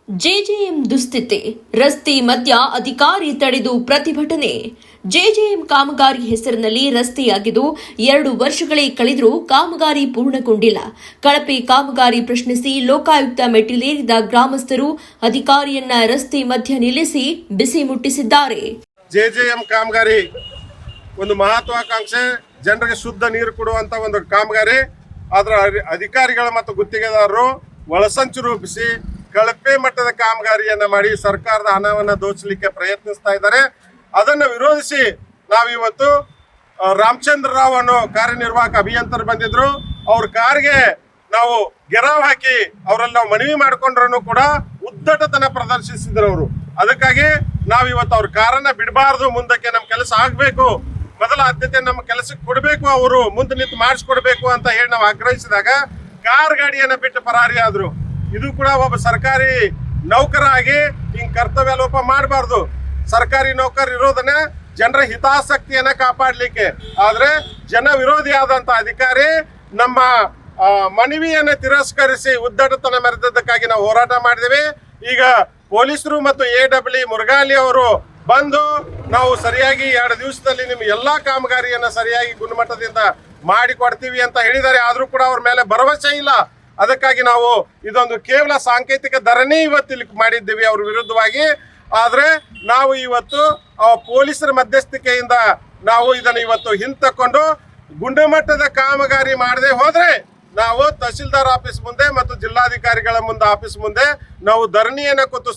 JJM ದುಸ್ಥಿತಿ, ರಸ್ತೆ ಮಧ್ಯ ಅಧಿಕಾರಿ ತಡೆದು ಪ್ರತಿಭಟನೆ. ಜೆಜೆಎಂ ಕಾಮಗಾರಿ ಹೆಸರಿನಲ್ಲಿ ರಸ್ತೆಯಾಗಿದ್ದು 2 ವರ್ಷಗಳೇ ಕಳೆದರೂ ಕಾಮಗಾರಿ ಪೂರ್ಣಗೊಂಡಿಲ್ಲ. ಕಳಪೆ ಕಾಮಗಾರಿ ಪ್ರಶ್ನಿಸಿ ಲೋಕಾಯುಕ್ತ ಮೆಟ್ಟಿಲೇರಿದ ಗ್ರಾಮಸ್ಥರು ಅಧಿಕಾರಿಯನ್ನ ರಸ್ತೆ ಮಧ್ಯ ನಿಲ್ಲಿಸಿ ಬಿಸಿ ಮುಟ್ಟಿಸಿದ್ದಾರೆ. ಜೆಜೆಎಂ ಕಾಮಗಾರಿ ಒಂದು ಮಹತ್ವಾಕಾಂಕ್ಷೆ, ಜನರಿಗೆ ಶುದ್ಧ ನೀರು ಕೊಡುವಂತ ಒಂದು ಕಾಮಗಾರಿ. ಅದರ ಅಧಿಕಾರಿಗಳು ಮತ್ತು ಗುತ್ತಿಗೆದಾರರು ಒಳಸಂಚು ರೂಪಿಸಿ ಕಳಪೆ ಮಟ್ಟದ ಕಾಮಗಾರಿಯನ್ನ ಮಾಡಿ ಸರ್ಕಾರದ ಹಣವನ್ನು ದೋಚಲಿಕ್ಕೆ ಪ್ರಯತ್ನಿಸ್ತಾ ಇದ್ದಾರೆ. ಅದನ್ನು ವಿರೋಧಿಸಿ ನಾವಿವತ್ತು ರಾಮಚಂದ್ರ ರಾವ್ ಅನ್ನೋ ಕಾರ್ಯನಿರ್ವಾಹಕ ಅಭಿಯಂತರು ಬಂದಿದ್ರು. ಅವ್ರ ಕಾರ್ಗೆ ನಾವು ಗೆರಾವ್ ಹಾಕಿ ಅವರಲ್ಲಿ ನಾವು ಮನವಿ ಮಾಡಿಕೊಂಡ್ರೂ ಕೂಡ ಉದ್ದಟತನ ಪ್ರದರ್ಶಿಸಿದ್ರು ಅವರು. ಅದಕ್ಕಾಗಿ ನಾವಿವತ್ತು ಅವ್ರ ಕಾರನ್ನ ಬಿಡಬಾರ್ದು, ಮುಂದಕ್ಕೆ ನಮ್ಮ ಕೆಲಸ ಆಗಬೇಕು, ಮೊದಲ ಆದ್ಯತೆ ನಮ್ಮ ಕೆಲಸಕ್ಕೆ ಕೊಡಬೇಕು, ಅವರು ಮುಂದೆ ನಿಂತು ಮಾಡಿಸ್ಕೊಡ್ಬೇಕು ಅಂತ ಹೇಳಿ ನಾವು ಆಗ್ರಹಿಸಿದಾಗ ಕಾರ್ ಗಾಡಿಯನ್ನ ಬಿಟ್ಟು ಪರಾರಿ ಆದ್ರು. ಇದು ಕೂಡ ಒಬ್ಬ ಸರ್ಕಾರಿ ನೌಕರಾಗಿ ಹಿಂಗ್ ಕರ್ತವ್ಯ ಲೋಪ ಮಾಡಬಾರ್ದು. ಸರ್ಕಾರಿ ನೌಕರ ಇರೋದನ್ನ ಜನರ ಹಿತಾಸಕ್ತಿಯನ್ನ ಕಾಪಾಡಲಿಕ್ಕೆ. ಆದ್ರೆ ಜನ ವಿರೋಧಿ ಆದಂತ ಅಧಿಕಾರಿ ನಮ್ಮ ಮನವಿಯನ್ನ ತಿರಸ್ಕರಿಸಿ ಉದ್ದಟತನ ಮೆರೆದದ್ದಕ್ಕಾಗಿ ನಾವು ಹೋರಾಟ ಮಾಡಿದ್ದೇವೆ. ಈಗ ಪೊಲೀಸರು ಮತ್ತು AWE ಮುರುಗಾಲಿ ಅವರು ಬಂದು ನಾವು ಸರಿಯಾಗಿ 2 ದಿವಸದಲ್ಲಿ ನಿಮ್ಮ ಎಲ್ಲಾ ಕಾಮಗಾರಿಯನ್ನ ಸರಿಯಾಗಿ ಗುಣಮಟ್ಟದಿಂದ ಮಾಡಿಕೊಡ್ತೀವಿ ಅಂತ ಹೇಳಿದ್ದಾರೆ. ಆದ್ರೂ ಕೂಡ ಅವ್ರ ಮೇಲೆ ಭರವಸೆ ಇಲ್ಲ. ಅದಕ್ಕಾಗಿ ನಾವು ಇದೊಂದು ಕೇವಲ ಸಾಂಕೇತಿಕ ಧರಣಿ ಇವತ್ತು ಇಲ್ಲಿ ಮಾಡಿದ್ದೀವಿ ಅವ್ರ ವಿರುದ್ಧವಾಗಿ. ಆದ್ರೆ ನಾವು ಇವತ್ತು ಪೊಲೀಸರ ಮಧ್ಯಸ್ಥಿಕೆಯಿಂದ ನಾವು ಇದನ್ನು ಇವತ್ತು ಹಿಂತಕೊಂಡು ಗುಣಮಟ್ಟದ ಕಾಮಗಾರಿ ಮಾಡದೆ ಹೋದ್ರೆ ನಾವು ತಹಸೀಲ್ದಾರ್ ಆಫೀಸ್ ಮುಂದೆ ಮತ್ತು ಜಿಲ್ಲಾಧಿಕಾರಿಗಳ ಮುಂದೆ ಆಫೀಸ್ ಮುಂದೆ ನಾವು ಧರಣಿಯನ್ನು ಕೂತು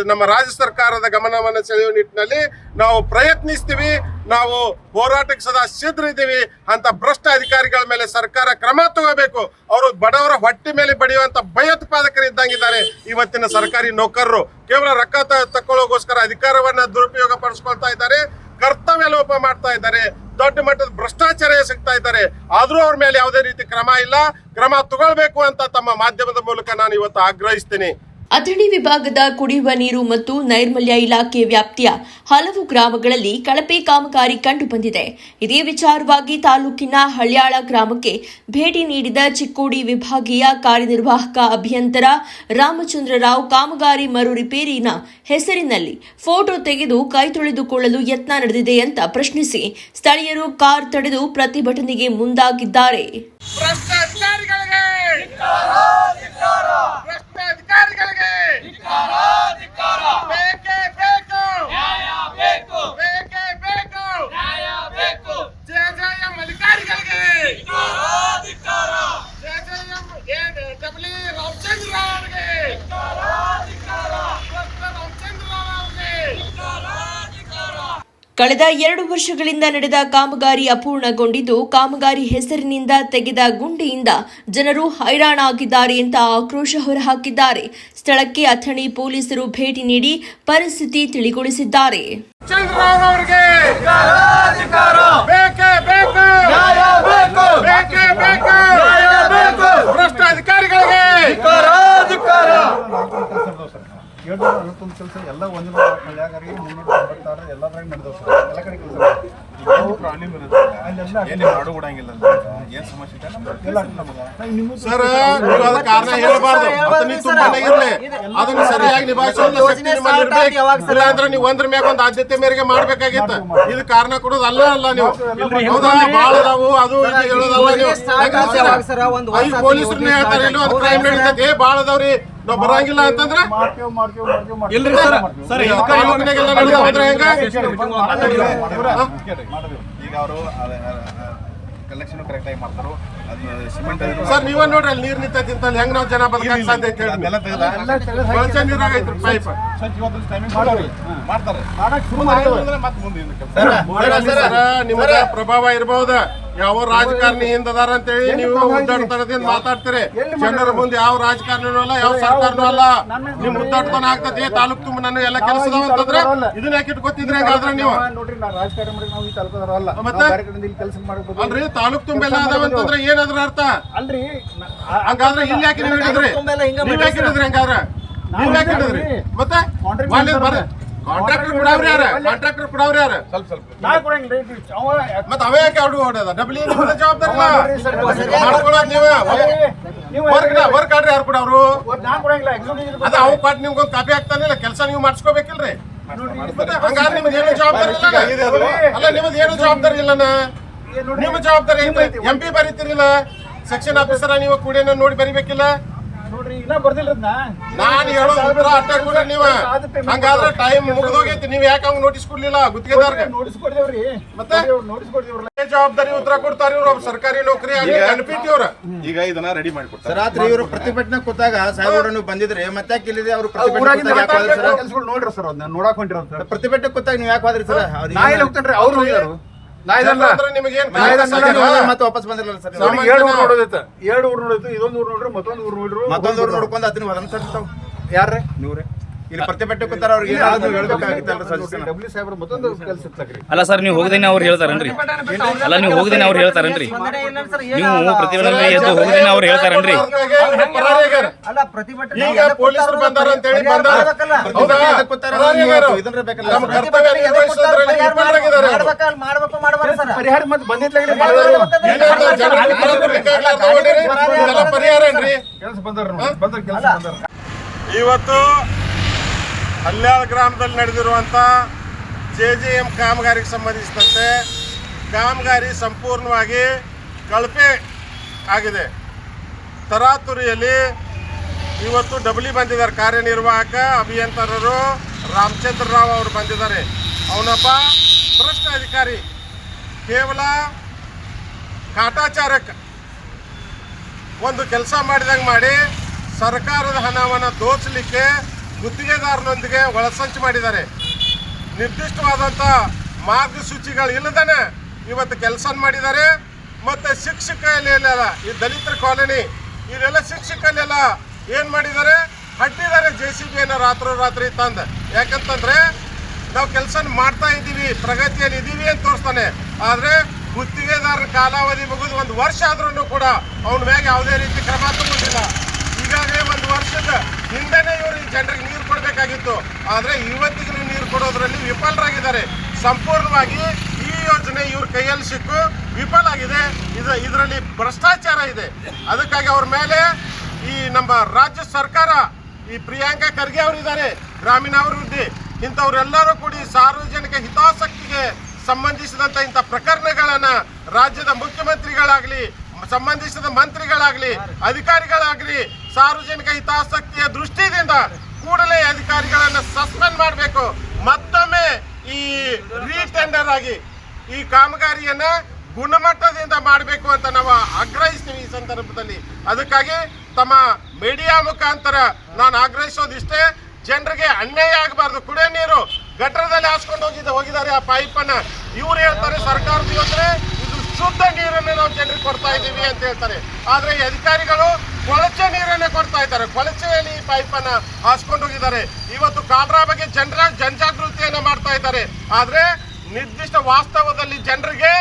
ನಮ್ಮ ರಾಜ್ಯ ಸರ್ಕಾರದ ಗಮನವನ್ನು ಸೆಳೆಯುವ ನಿಟ್ಟಿನಲ್ಲಿ ನಾವು ಪ್ರಯತ್ನಿಸ್ತೀವಿ. ನಾವು ಹೋರಾಟಕ್ಕೆ ಸದಾ ಸಿದ್ಧರಿದ್ದೀವಿ. ಅಂತ ಭ್ರಷ್ಟ ಅಧಿಕಾರಿಗಳ ಮೇಲೆ ಸರ್ಕಾರ ಕ್ರಮ ತಗೋಬೇಕು. ಅವರು ಬಡವರ ಹೊಟ್ಟೆ ಮೇಲೆ ಬಡಿಯುವಂತ ಭಯೋತ್ಪಾದಕರು ಇದ್ದಂಗಿದ್ದಾರೆ ಇವತ್ತಿನ ಸರ್ಕಾರಿ ನೌಕರರು. ಕೇವಲ ರೊಕ್ಕ ತಕ್ಕೊಳ್ಳೋಗೋಸ್ಕರ ಅಧಿಕಾರವನ್ನ ದುರುಪಯೋಗ ಪಡಿಸ್ಕೊಳ್ತಾ ಇದ್ದಾರೆ, ಕರ್ತವ್ಯ ಲೋಪ ಮಾಡ್ತಾ ಇದ್ದಾರೆ, ದೊಡ್ಡ ಮಟ್ಟದ ಭ್ರಷ್ಟಾಚಾರ ಎಸಗ್ತಾ ಇದ್ದಾರೆ. ಆದ್ರೂ ಅವ್ರ ಮೇಲೆ ಯಾವುದೇ ರೀತಿ ಕ್ರಮ ಇಲ್ಲ. ಕ್ರಮ ತಗೊಳ್ಬೇಕು ಅಂತ ತಮ್ಮ ಮಾಧ್ಯಮದ ಮೂಲಕ ನಾನು ಇವತ್ತು ಆಗ್ರಹಿಸ್ತೀನಿ. ಅಥಣಿ ವಿಭಾಗದ ಕುಡಿಯುವ ನೀರು ಮತ್ತು ನೈರ್ಮಲ್ಯ ಇಲಾಖೆ ವ್ಯಾಪ್ತಿಯ ಹಲವು ಗ್ರಾಮಗಳಲ್ಲಿ ಕಳಪೆ ಕಾಮಗಾರಿ ಕಂಡುಬಂದಿದೆ. ಇದೇ ವಿಚಾರವಾಗಿ ತಾಲೂಕಿನ ಹಳ್ಯಾಳ ಗ್ರಾಮಕ್ಕೆ ಭೇಟಿ ನೀಡಿದ ಚಿಕ್ಕೋಡಿ ವಿಭಾಗೀಯ ಕಾರ್ಯನಿರ್ವಾಹಕ ಅಭಿಯಂತರ ರಾಮಚಂದ್ರ ರಾವ್ ಕಾಮಗಾರಿ ಮರು ರಿಪೇರಿನ ಹೆಸರಿನಲ್ಲಿ ಫೋಟೋ ತೆಗೆದು ಕೈ ತೊಳೆದುಕೊಳ್ಳಲು ಯತ್ನ ನಡೆದಿದೆ ಅಂತ ಪ್ರಶ್ನಿಸಿ ಸ್ಥಳೀಯರು ಕಾರ್ ತಡೆದು ಪ್ರತಿಭಟನೆಗೆ ಮುಂದಾಗಿದ್ದಾರೆ. ಕಳೆದ 2 ವರ್ಷಗಳಿಂದ ನಡೆದ ಕಾಮಗಾರಿ ಅಪೂರ್ಣಗೊಂಡಿದ್ದು, ಕಾಮಗಾರಿ ಹೆಸರಿನಿಂದ ತೆಗೆದ ಗುಂಡಿಯಿಂದ ಜನರು ಹೈರಾಣಾಗಿದ್ದಾರೆ ಅಂತ ಆಕ್ರೋಶ ಹೊರಹಾಕಿದ್ದಾರೆ. ಸ್ಥಳಕ್ಕೆ ಅಥಣಿ ಪೊಲೀಸರು ಭೇಟಿ ನೀಡಿ ಪರಿಸ್ಥಿತಿ ತಿಳಿಗೊಳಿಸಿದ್ದಾರೆ. ಕೆಲಸ ಎಲ್ಲ 146 396 ಎಲ್ಲದ್ರಾಗ ನಡೆದವು ಸರ್. ಎಲ್ಲ ಕಡೆ ಕೆಲಸ ಪ್ರಾಬ್ಲಮ್ ಇರುತ್ತೆ, ಅಲ್ಲೆಲ್ಲ ಮಾಡು ಕೊಡಂಗಿಲ್ಲ. ಏನ್ ಸಮಸ್ಯೆ ಸರ್, ನೀವು ಅದ ಕಾರಣ ಹೇಳಬಾರ್ದು. ನೀವು ತುಂಬಾನೇ ಇರ್ಲಿ, ಅದನ್ನ ಸರಿಯಾಗಿ ನಿಭಾಯಿಸೋದು ಶಕ್ತಿ ನಿಮ್ಮಲ್ಲಿ ಇರ್ಬೇಕು. ಇಲ್ಲ ಅಂದ್ರೆ ನೀವು ಒಂದ್ರ ಮ್ಯಾಗ ಒಂದು ಆದ್ಯತೆ ಮೇರೆಗೆ ಮಾಡ್ಬೇಕಾಗಿತ್ತು. ಇದು ಕಾರಣ ಕೊಡೋದು ಅಲ್ಲ ನೀವು. ಹೌದಾ, ಬಾಳ ಅದಾವು, ಅದು ಹೇಳೋದಲ್ಲ ನೀವು. ಪೊಲೀಸರನ್ನ ಹೇಳ್ತಾರೆ ಇಲ್ಲೋ ಅದು ಕ್ರೈಮ್ ನಡೀತೈತಿ, ಬಾಳ ಅದಾವ್ರಿ, ನಾವು ಬರಂಗಿಲ್ಲ ಅಂತಂದ್ರೆ ಇಲ್ರಿ ಸರ್. ಸರ್, ಈಗ ಅವರು ಕಲೆಕ್ಷನ್ ಕರೆಕ್ಟ್ ಆಗಿ ಮಾಡ್ತಾರೋ ಸಿಮೆಂಟ್ ಸರ್, ನೀವ ನೋಡ್ರಿ ಅಲ್ಲಿ ನೀರ್ ನಿಂತೈತಿ ಅಂತ ಹೆಂಗ್ ನಾವು ಜನ ಬದುಕಕ್ಕೆ ಸಾಧ್ಯ ಅಂತ ಹೇಳಿ ನೀರಾಗ ಐತ್ರಿ ಪೈಪ್ ಮಾಡ್ತಾರೆ. ನಿಮಗೆ ಪ್ರಭಾವ ಇರಬಹುದು. ಯಾವ ರಾಜಕಾರಣಿ ಹಿಂದದಾರ ಅಂತೇಳಿ ನೀವು ಉದ್ದಾಟತನದಿಂದ ಮಾತಾಡ್ತೀರಿ. ಜನರ ಮುಂದೆ ಯಾವ ರಾಜಕಾರಣಿನೂ ಅಲ್ಲ, ಯಾವ ಸರ್ಕಾರನೂ ಅಲ್ಲ. ನಿಮ್ ಉದ್ದಾಟತನ ಆಗ್ತದೆ. ತಾಲೂಕ್ ತುಂಬ ನಾನು ಎಲ್ಲ ಕೆಲಸದವ ಅಂತಂದ್ರೆ ಇದನ್ನ ಯಾಕೆ ಇಟ್ಕೊತಿದ್ರಿ? ಹಂಗಾದ್ರೆ ನೀವು ಅಲ್ರಿ, ತಾಲೂಕ್ ತುಂಬ ಎಲ್ಲ ಅದಾವ ಅಂತಂದ್ರೆ ಏನಾದ್ರ ಅರ್ಥ ಅಲ್ರಿ? ಹಂಗಾದ್ರೆ ಇಲ್ಲಿ ಯಾಕೆ ನೀವು ಹಿಡಿದ್ರಿ? ನೀವ್ ಯಾಕೆ ಹಿಡಿದ್ರಿ? ಹಂಗಾದ್ರೆ ನೀವ್ ಯಾಕೆ ಹಿಡಿದ್ರಿ? ಮತ್ತೆ ಕಾಂಟ್ರಾಕ್ಟರ್ ಕೊಡವ್ರಿ ಯಾರ ಕಾಂಟ್ರಾಕ್ಟರ್ ಕೊಡವ್ರಿ ಯಾರ ನಾ ಕೊಡಂಗಿಲ್ಲ ಮತ್ತ ಅವೇ ಯಾಕೆ ಅವ್ರು ಹೊಡೆದ ಡಬ್ಲಿ ಜವಾಬ್ದಾರಿ ಮಾಡ್ಕೊಳಕ್ ನೀವು ವರ್ಕ್ ಆಡ್ರಿ ಯಾರು ಕೊಡವ್ರು ನಾ ಕೊಡಂಗಿಲ್ಲ ಎಕ್ಸಿಕ್ಯೂಟಿವ್ ಅದ ಅವ್ ಕೊಟ್ಟು ನಿಮ್ಗೊಂದು ಕಾಪಿ ಆಗ್ತಾನಿಲ್ಲ ಕೆಲಸ ನೀವು ಮಾಡಿಸ್ಕೋಬೇಕಿಲ್ರಿ ಹಂಗಾದ್ರೆ ನಿಮ್ದು ಏನು ಜವಾಬ್ದಾರಿ ಇಲ್ಲ ಅಲ್ಲ ನಿಮ್ದು ಏನು ಜವಾಬ್ದಾರಿ ಇಲ್ಲನ ನಿಮ್ಮ ಜವಾಬ್ದಾರಿ ಐತಿ MP ಬರೀತಿರಿಲ್ಲ ಸೆಕ್ಷನ್ ಆಫೀಸರ್ ನೀವು ಕೂಡ ನೋಡಿ ಬರಿಬೇಕಿಲ್ಲ ನೋಡ್ರಿ ಇನ್ನ ಬರ್ದಿಲ್ಲ ನಾನು ಹೇಳೋ ಉತ್ತರ ಅಟ್ಟ ಕೊಡ್ರಿ ನೀವು ಹಂಗಾದ್ರೆ ಟೈಮ್ ಮುಗಿದೋಗೈತಿ ನೀವ್ ಯಾಕೆ ಅವ್ನು ನೋಟಿಸ್ ಕೊಡ್ಲಿಲ್ಲ ಗುತ್ತಿಗೆದಾರ್ಗೆ ನೋಟಿಸ್ ಕೊಡ್ದೇವ್ರಿ ಮತ್ತೆ ನೋಟಿಸ್ ಕೊಡ್ದೇವ್ರಲ್ಲ ಜವಾಬ್ದಾರಿ ಉತ್ತರ ಕೊಡ್ತಾರ ಇವ್ರು ಸರ್ಕಾರಿ ನೌಕರಿ ಅನ್ಪಿಟಿ ಅವ್ರ ಈಗ ಇದನ್ನ ರೆಡಿ ಮಾಡ್ಕೊಡ್ತಾರೆ ರಾತ್ರಿ ಇವರು ಪ್ರತಿಭಟನೆ ಕೂತಾಗ ಸಾಹೇಬ್ರು ನೀವು ಬಂದಿದ್ರಿ ಮತ್ತೆ ಯಾಕೆ ಇಲ್ಲಿದೆ ಅವರು ಕೆಲ್ಸಗಳು ನೋಡ್ರಿ ಸರ್ ಅದನ್ನ ನೋಡಕ್ ಹೊಂಟಿರೋ ಸರ್ ಪ್ರತಿಭಟನೆ ಕೂತಾಗ ನೀವು ಯಾಕೆ ಹೋದ್ರಿ ಸರ್ ನಾ ಇಲ್ಲಿ ಹೋಗ್ತೇನ್ರಿ ಅವ್ರು ಹೋಗಿದಾರು ನಾ ಇದಲ್ಲ ನಿಮಗೇನ್ ಮತ್ತೆ ವಾಪಸ್ ಬಂದಿರಲ್ಲ ಸರ್ ನಮಗೆ 2 ಊರು ನೋಡೋದೈತೆ 2 ಊರು ನೋಡಿತ್ತು ಇದೊಂದು ಊರು ನೋಡ್ರಿ ಮತ್ತೊಂದು ಊರು ನೋಡ್ರಿ ಮತ್ತೊಂದು ಊರು ನೋಡ್ಕೊಂಡು ಅದನ್ನ ಹೊರನ್ ಸರ್ ಯಾರ್ರಿ ನೀವ್ರಿ ಇಲ್ಲಿ ಪ್ರತಿಭಟನೆ ಕೂತಾರ ಅವ್ರಿಗೆ ಏನಾದ್ರು ಹೇಳ್ಬೇಕಾಗಿತ್ತಲ್ಲ ಸರ್ ಡಬ್ಲ್ಯೂ ಸಾಹೇಬ್ರು ಮತ್ತೊಂದು ಕೆಲಸ ಇತ್ತಕ್ರಿ ಅಲ್ಲ ಸರ್ ನೀವು ಹೋಗದೇನೆ ಅವ್ರು ಹೇಳ್ತಾರನ್ರಿ ಅಲ್ಲ ನೀವು ಹೋಗದೇನೆ ಅವ್ರು ಹೇಳ್ತಾರನ್ರಿ ನೀವು ಪ್ರತಿಭಟನೆ ಎದ್ದು ಹೋಗದೇನೆ ಅವ್ರು ಹೇಳ್ತಾರನ್ರಿ ಈಗ ಪೊಲೀಸರು ಬಂದಾರ ಅಂತ ಹೇಳಿ ಬಂದಾರ ಹೌದಾ? ಇದನ್ನ ಬೇಕಲ್ಲ ನಮ್ಮ ಕರ್ತವ್ಯ ನಿರ್ವಹಿಸೋದ್ರಲ್ಲಿ ವಿಫಲರಾಗಿದ್ದಾರೆ ಅವರು. ಪರಿಹಾರ ಮತ್ತೆ ಬಂದಿದ್ಲ ಏನಾದ್ರು ಜನರಿಗೆ ಬರೋದಕ್ಕಾಗ್ಲಾರ್ದ ಹೊಡೀರಿ, ಇದೆಲ್ಲ ಪರಿಹಾರ ಏನ್ರಿ ಕೆಲಸ ಬಂದ್ರ ಕೆಲಸ ಬಂದಾರ ಇವತ್ತು ಹಲ್ಯಾಳ ಗ್ರಾಮದಲ್ಲಿ ನಡೆದಿರುವಂಥ JJM ಕಾಮಗಾರಿಗೆ ಸಂಬಂಧಿಸಿದಂತೆ ಕಾಮಗಾರಿ ಸಂಪೂರ್ಣವಾಗಿ ಕಳಪೆ ಆಗಿದೆ. ತರಾತುರಿಯಲ್ಲಿ ಇವತ್ತು ಡಬ್ಲಿ ಬಂದಿದ್ದಾರೆ, ಕಾರ್ಯನಿರ್ವಾಹಕ ಅಭಿಯಂತರರು ರಾಮಚಂದ್ರ ರಾವ್ ಅವರು ಬಂದಿದ್ದಾರೆ. ಅವನೊಬ್ಬ ಭ್ರಷ್ಟ ಅಧಿಕಾರಿ, ಕೇವಲ ಕಾಟಾಚಾರಕ್ಕೆ ಒಂದು ಕೆಲಸ ಮಾಡಿದಂಗೆ ಮಾಡಿ ಸರ್ಕಾರದ ಹಣವನ್ನು ದೋಚಲಿಕ್ಕೆ ಗುತ್ತಿಗೆದಾರನೊಂದಿಗೆ ಒಳಸಂಚು ಮಾಡಿದ್ದಾರೆ. ನಿರ್ದಿಷ್ಟವಾದಂಥ ಮಾರ್ಗಸೂಚಿಗಳು ಇಲ್ಲದೇ ಇವತ್ತು ಕೆಲಸ ಮಾಡಿದ್ದಾರೆ. ಮತ್ತು ಶಿಕ್ಷಕಲೆಲ್ಲ ಈ ದಲಿತರ ಕಾಲೋನಿ ಇಲ್ಲೆಲ್ಲ ಶಿಕ್ಷಕಲೆಲ್ಲ ಏನು ಮಾಡಿದ್ದಾರೆ, ಹಟ್ಟಿದ್ದಾರೆ JCBಯನ್ನು ರಾತ್ರಿ ತಂದು. ಯಾಕಂತಂದರೆ ನಾವು ಕೆಲಸ ಮಾಡ್ತಾ ಇದ್ದೀವಿ, ಪ್ರಗತಿಯಲ್ಲಿ ಇದ್ದೀವಿ ಅಂತ ತೋರಿಸ್ತಾನೆ. ಆದರೆ ಗುತ್ತಿಗೆದಾರರ ಕಾಲಾವಧಿ ಮುಗಿದು 1 ವರ್ಷ ಆದ್ರೂ ಕೂಡ ಅವನ ಮ್ಯಾಗೆ ಯಾವುದೇ ರೀತಿ ಕ್ರಮ ತಗೊಂಡಿಲ್ಲ. ಈಗಾಗಲೇ 1 ವರ್ಷದ ಹಿಂದೆನೇ ಇವರು ಈ ಜನರಿಗೆ ನೀರು ಕೊಡಬೇಕಾಗಿತ್ತು, ಆದರೆ ಇವತ್ತಿಗೂ ನೀರು ಕೊಡೋದ್ರಲ್ಲಿ ವಿಫಲರಾಗಿದ್ದಾರೆ. ಸಂಪೂರ್ಣವಾಗಿ ಈ ಯೋಜನೆ ಇವ್ರ ಕೈಯಲ್ಲಿ ಸಿಕ್ಕು ವಿಫಲ ಆಗಿದೆ. ಇದರಲ್ಲಿ ಭ್ರಷ್ಟಾಚಾರ ಇದೆ. ಅದಕ್ಕಾಗಿ ಅವ್ರ ಮೇಲೆ ಈ ನಮ್ಮ ರಾಜ್ಯ ಸರ್ಕಾರ, ಈ ಪ್ರಿಯಾಂಕಾ ಖರ್ಗೆ ಅವರಿದ್ದಾರೆ, ಗ್ರಾಮೀಣಾಭಿವೃದ್ಧಿ, ಇಂಥವ್ರೆಲ್ಲರೂ ಕೂಡಿ ಸಾರ್ವಜನಿಕ ಹಿತಾಸಕ್ತಿಗೆ ಸಂಬಂಧಿಸಿದಂಥ ಇಂಥ ಪ್ರಕರಣಗಳನ್ನು ರಾಜ್ಯದ ಮುಖ್ಯಮಂತ್ರಿಗಳಾಗಲಿ, ಸಂಬಂಧಿಸಿದ ಮಂತ್ರಿಗಳಾಗಲಿ, ಅಧಿಕಾರಿಗಳಾಗಲಿ ಸಾರ್ವಜನಿಕ ಹಿತಾಸಕ್ತಿಯ ದೃಷ್ಟಿಯಿಂದ ಕೂಡಲೇ ಅಧಿಕಾರಿಗಳನ್ನು ಸಸ್ಪೆಂಡ್ ಮಾಡಬೇಕು. ಮತ್ತೊಮ್ಮೆ ಈ ರೀಟೆಂಡರ್ ಆಗಿ ಈ ಕಾಮಗಾರಿಯನ್ನ ಗುಣಮಟ್ಟದಿಂದ ಮಾಡಬೇಕು ಅಂತ ನಾವು ಆಗ್ರಹಿಸ್ತೀವಿ ಈ ಸಂದರ್ಭದಲ್ಲಿ. ಅದಕ್ಕಾಗಿ ತಮ್ಮ ಮೀಡಿಯಾ ಮುಖಾಂತರ ನಾನು ಆಗ್ರಹಿಸೋದಿಷ್ಟೇ, ಜನರಿಗೆ ಅನ್ಯಾಯ ಆಗಬಾರ್ದು. ಕುಡಿಯೋ ನೀರು ಗಟರದಲ್ಲಿ ಹಾಸ್ಕೊಂಡು ಹೋಗಿದ್ದಾರೆ ಆ ಪೈಪನ್ನು. ಇವ್ರು ಹೇಳ್ತಾರೆ ಸರ್ಕಾರದ ಯೋಜನೆ ಇದು ಶುದ್ಧ ನೀರನ್ನು ನಾವು ಜನರಿಗೆ ಕೊಡ್ತಾ ಇದ್ದೀವಿ ಅಂತ ಹೇಳ್ತಾರೆ. ಆದರೆ ಈ ಅಧಿಕಾರಿಗಳು ಕೊಳಚೆ ನೀರನ್ನೇ ಕೊಡ್ತಾ ಇದ್ದಾರೆ. ಕೊಳಚೆಯಲ್ಲಿ ಈ ಪೈಪನ್ನು ಹಾಸ್ಕೊಂಡು ಹೋಗಿದ್ದಾರೆ. ಇವತ್ತು ಕಾಲ್ರಾ ಬಗ್ಗೆ ಜನಜಾಗೃತಿಯನ್ನು ಮಾಡ್ತಾ ಇದ್ದಾರೆ. ಆದರೆ ನಿರ್ದಿಷ್ಟ ವಾಸ್ತವದಲ್ಲಿ ಜನರಿಗೆ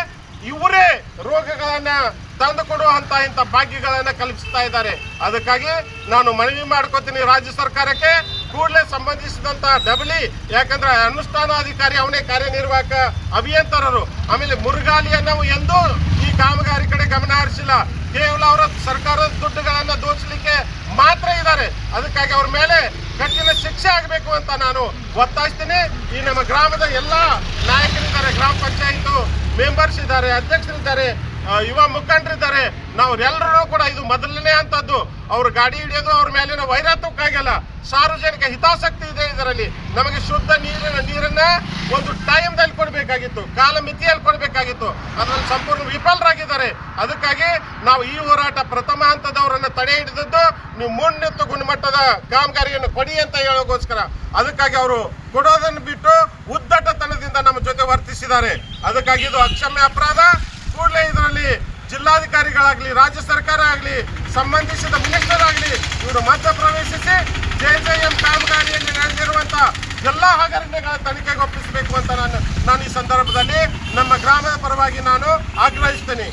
ಇವರೇ ರೋಗಗಳನ್ನು ತಂದು ಕೊಡುವಂತ ಇಂಥ ಭಾಗ್ಯಗಳನ್ನು ಕಲ್ಪಿಸ್ತಾ ಇದ್ದಾರೆ. ಅದಕ್ಕಾಗಿ ನಾನು ಮನವಿ ಮಾಡ್ಕೋತೀನಿ ರಾಜ್ಯ ಸರ್ಕಾರಕ್ಕೆ, ಕೂಡಲೇ ಸಂಬಂಧಿಸಿದಂತ ಡಬ್ಲಿ, ಯಾಕಂದ್ರೆ ಅನುಷ್ಠಾನಾಧಿಕಾರಿ ಅವನೇ ಕಾರ್ಯನಿರ್ವಾಹಕ ಅಭಿಯಂತರರು. ಆಮೇಲೆ ಮುರುಗಾಲಿಯನ್ನು ಎಂದೂ ಈ ಕಾಮಗಾರಿ ಕಡೆ ಗಮನ ಹರಿಸಿಲ್ಲ, ಕೇವಲ ಅವರ ಸರ್ಕಾರದ ದುಡ್ಡುಗಳನ್ನು ದೋಚಲಿಕ್ಕೆ ಮಾತ್ರ ಇದ್ದಾರೆ. ಅದಕ್ಕಾಗಿ ಅವ್ರ ಮೇಲೆ ಕಠಿಣ ಶಿಕ್ಷೆ ಆಗಬೇಕು ಅಂತ ನಾನು ಒತ್ತಾಯಿಸ್ತೀನಿ. ಈ ನಮ್ಮ ಗ್ರಾಮದ ಎಲ್ಲ ನಾಯಕರಿದ್ದಾರೆ, ಗ್ರಾಮ ಪಂಚಾಯತ್ ಮೆಂಬರ್ಸ್ ಇದ್ದಾರೆ, ಅಧ್ಯಕ್ಷರಿದ್ದಾರೆ, ಯುವ ಮುಖಂಡರಿದ್ದಾರೆ. ನಾವು ಎಲ್ಲರೂ ಕೂಡ ಇದು ಮೊದಲನೇ ಹಂತದ್ದು. ಅವ್ರ ಗಾಡಿ ಹಿಡಿಯೋದು ಅವ್ರ ಮೇಲಿನ ವೈರತ್ವಕ್ಕಾಗಲ್ಲ, ಸಾರ್ವಜನಿಕ ಹಿತಾಸಕ್ತಿ ಇದೆ ಇದರಲ್ಲಿ. ನಮಗೆ ಶುದ್ಧ ನೀರನ್ನ ಒಂದು ಟೈಮ್ದಲ್ಲಿ ಕೊಡಬೇಕಾಗಿತ್ತು, ಕಾಲಮಿತಿಯಲ್ಲಿ ಕೊಡಬೇಕಾಗಿತ್ತು. ಅದರಲ್ಲಿ ಸಂಪೂರ್ಣ ವಿಫಲರಾಗಿದ್ದಾರೆ. ಅದಕ್ಕಾಗಿ ನಾವು ಈ ಹೋರಾಟ ಪ್ರಥಮ ಹಂತದವರನ್ನು ತಡೆ ಹಿಡಿದದ್ದು ನೀವು ಮುನ್ನೆತ್ತು ಗುಣಮಟ್ಟದ ಕಾಮಗಾರಿಯನ್ನು ಕೊಡಿ ಅಂತ ಹೇಳೋಗೋಸ್ಕರ. ಅದಕ್ಕಾಗಿ ಅವರು ಕೊಡೋದನ್ನು ಬಿಟ್ಟು ಉದ್ದಟತನದಿಂದ ನಮ್ಮ ಜೊತೆ ವರ್ತಿಸಿದ್ದಾರೆ. ಅದಕ್ಕಾಗಿ ಇದು ಅಕ್ಷಮ್ಯ ಅಪರಾಧ. ಕೂಡಲೇ ಇದರಲ್ಲಿ ಜಿಲ್ಲಾಧಿಕಾರಿಗಳಾಗಲಿ, ರಾಜ್ಯ ಸರ್ಕಾರ ಆಗಲಿ, ಸಂಬಂಧಿಸಿದ ಮಿನಿಸ್ಟರ್ ಆಗಲಿ ಇವರು ಮಧ್ಯ ಪ್ರವೇಶಿಸಿ JJM ಕಾಮಗಾರಿಯಲ್ಲಿ ನಡೆದಿರುವಂಥ ಎಲ್ಲ ಹಗರಣಗಳ ತನಿಖೆಗೆ ಒಪ್ಪಿಸಬೇಕು ಅಂತ ನಾನು ಈ ಸಂದರ್ಭದಲ್ಲಿ ನಮ್ಮ ಗ್ರಾಮದ ಪರವಾಗಿ ನಾನು ಆಗ್ರಹಿಸ್ತೇನೆ.